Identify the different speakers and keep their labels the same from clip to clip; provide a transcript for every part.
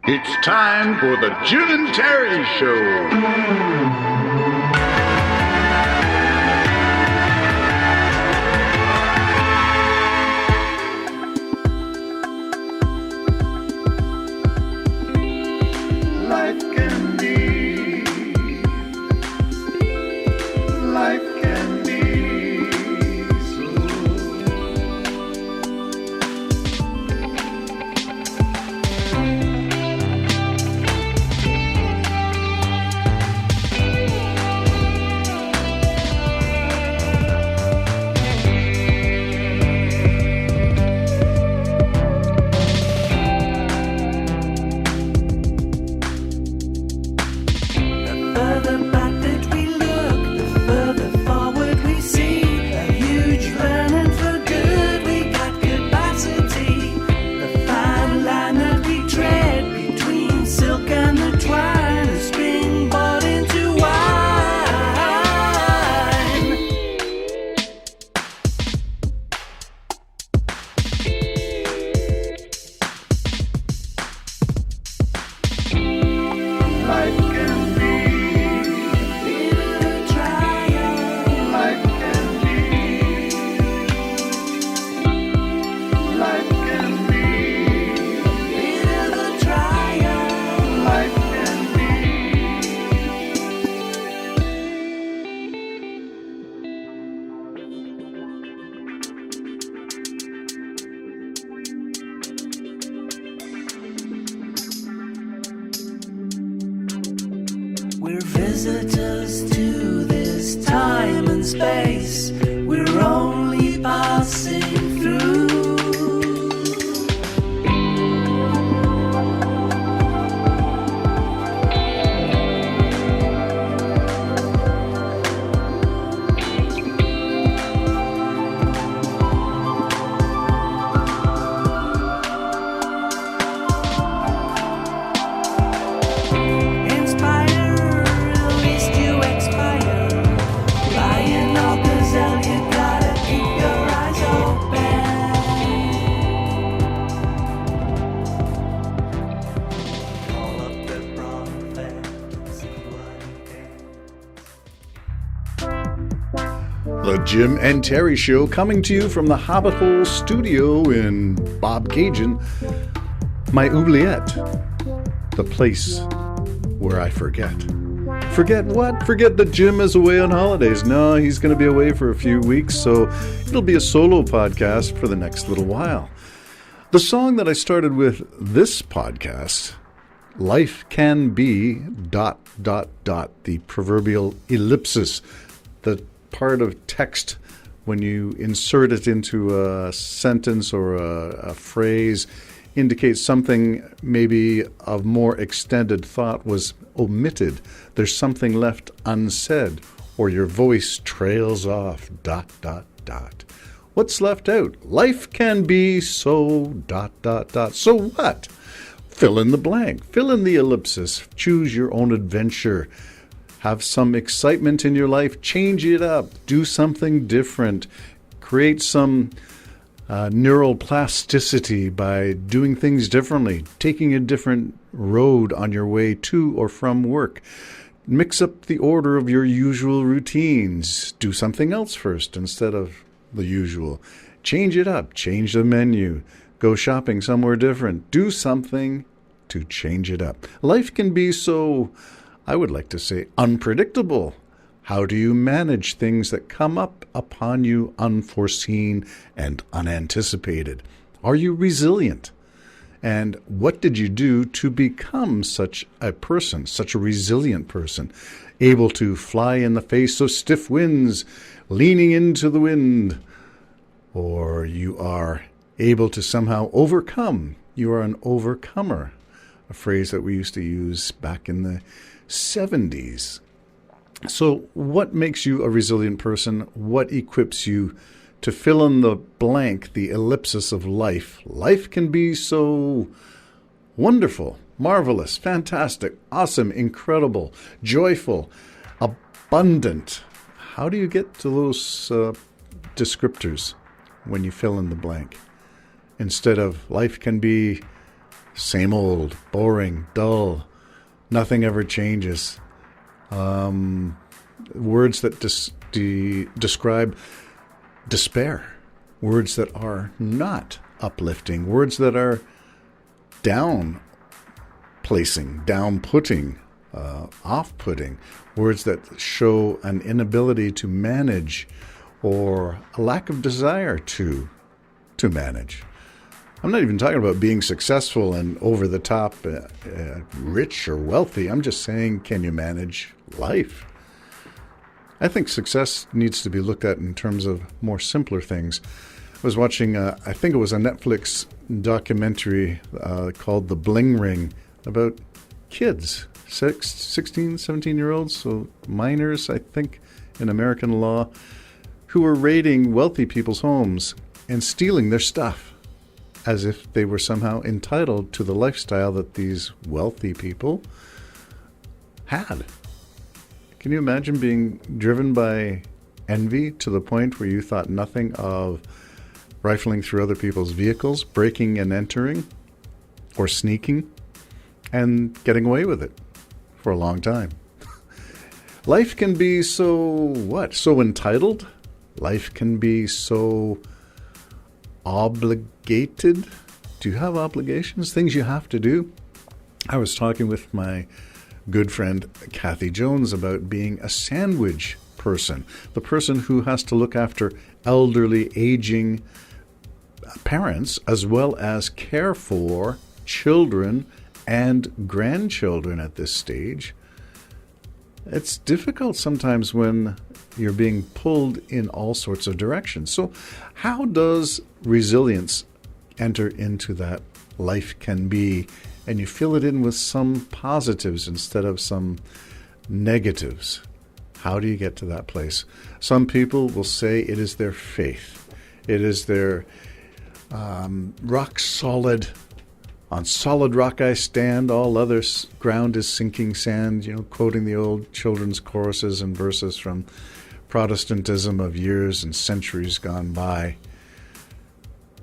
Speaker 1: It's time for the Jim and Terry Show.
Speaker 2: We're visitors to this time and space. We're only passing through.
Speaker 1: The Jim and Terry Show, coming to you from the Hobbit Hole studio in Bobcaygeon. My oubliette, the place where I forget. Forget what? Forget that Jim is away on holidays. No, he's going to be away for a few weeks, so it'll be a solo podcast for the next little while. The song that I started with this podcast, Life Can Be ... the proverbial ellipsis, the part of text when you insert it into a sentence or a phrase indicates something maybe of more extended thought was omitted. There's something left unsaid, or your voice trails off ... What's left out? Life can be so ... So what? Fill in the blank. Fill in the ellipsis. Choose your own adventure. Have some excitement in your life. Change it up. Do something different. Create some neural plasticity by doing things differently, taking a different road on your way to or from work. Mix up the order of your usual routines. Do something else first instead of the usual. Change it up. Change the menu. Go shopping somewhere different. Do something to change it up. Life can be so, I would like to say, unpredictable. How do you manage things that come up upon you unforeseen and unanticipated? Are you resilient? And what did you do to become such a person, such a resilient person, able to fly in the face of stiff winds, leaning into the wind? Or you are able to somehow overcome. You are an overcomer, a phrase that we used to use back in the 70s. So what makes you a resilient person? What equips you to fill in the blank, the ellipsis of life? Life can be so wonderful, marvelous, fantastic, awesome, incredible, joyful, abundant. How do you get to those descriptors when you fill in the blank? Instead of life can be Same old, boring, dull. Nothing ever changes. Words that describe despair. Words that are not uplifting. Words that are down-placing, down-putting, off-putting. Words that show an inability to manage or a lack of desire to manage. I'm not even talking about being successful and over-the-top, rich or wealthy. I'm just saying, can you manage life? I think success needs to be looked at in terms of more simpler things. I was watching, I think it was a Netflix documentary called The Bling Ring about kids, 16, 17-year-olds, so minors, I think, in American law, who were raiding wealthy people's homes and stealing their stuff as if they were somehow entitled to the lifestyle that these wealthy people had. Can you imagine being driven by envy to the point where you thought nothing of rifling through other people's vehicles, breaking and entering, or sneaking, and getting away with it for a long time? Life can be so entitled? Life can be so obligated. Do you have obligations? Things you have to do? I was talking with my good friend Kathy Jones about being a sandwich person, the person who has to look after elderly, aging parents as well as care for children and grandchildren at this stage. It's difficult sometimes when you're being pulled in all sorts of directions. So how does resilience enter into that life can be, and you fill it in with some positives instead of some negatives? How do you get to that place? Some people will say it is their faith. It is their rock solid. On solid rock I stand, all other ground is sinking sand, quoting the old children's choruses and verses from Protestantism of years and centuries gone by.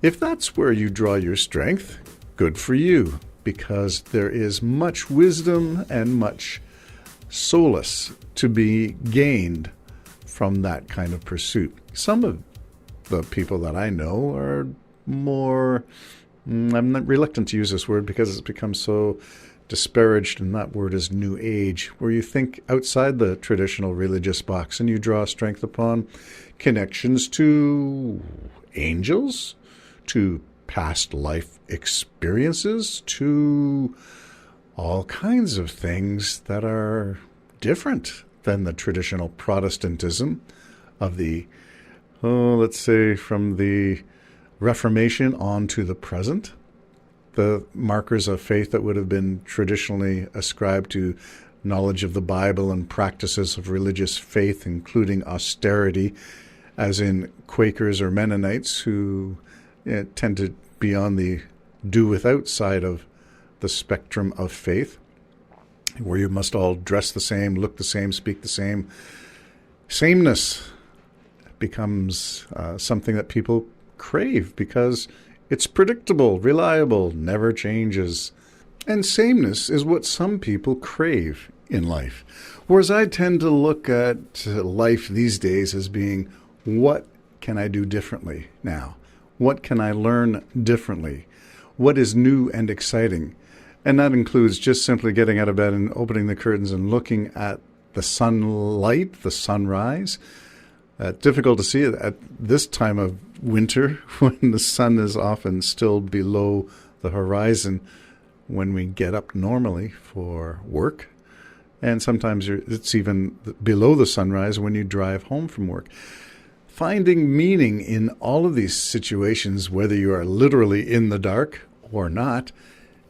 Speaker 1: If that's where you draw your strength, good for you, because there is much wisdom and much solace to be gained from that kind of pursuit. Some of the people that I know are more, I'm not reluctant to use this word because it's become so disparaged, and that word is New Age, where you think outside the traditional religious box and you draw strength upon connections to angels, to past life experiences, to all kinds of things that are different than the traditional Protestantism of the, let's say, from the Reformation on to the present. The markers of faith that would have been traditionally ascribed to knowledge of the Bible and practices of religious faith, including austerity, as in Quakers or Mennonites, who tend to be on the do-without side of the spectrum of faith, where you must all dress the same, look the same, speak the same. Sameness becomes something that people crave because it's predictable, reliable, never changes. And sameness is what some people crave in life. Whereas I tend to look at life these days as being, what can I do differently now? What can I learn differently? What is new and exciting? And that includes just simply getting out of bed and opening the curtains and looking at the sunlight, the sunrise. Difficult to see it at this time of winter when the sun is often still below the horizon when we get up normally for work. And sometimes it's even below the sunrise when you drive home from work. Finding meaning in all of these situations, whether you are literally in the dark or not,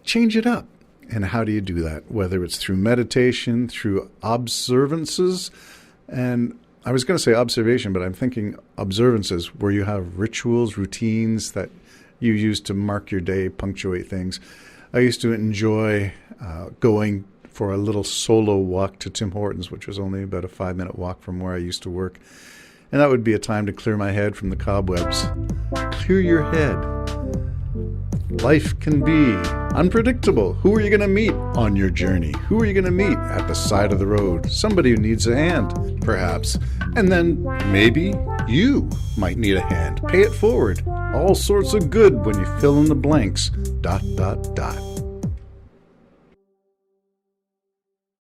Speaker 1: change it up. And how do you do that? Whether it's through meditation, through observances, and I was going to say observation, but I'm thinking observances, where you have rituals, routines that you use to mark your day, punctuate things. I used to enjoy going for a little solo walk to Tim Hortons, which was only about a 5-minute walk from where I used to work. And that would be a time to clear my head from the cobwebs. Clear your head. Life can be Unpredictable. Who are you going to meet on your journey? Who are you going to meet at the side of the road? Somebody who needs a hand, perhaps. And then maybe you might need a hand. Pay it forward. All sorts of good when you fill in the blanks. ...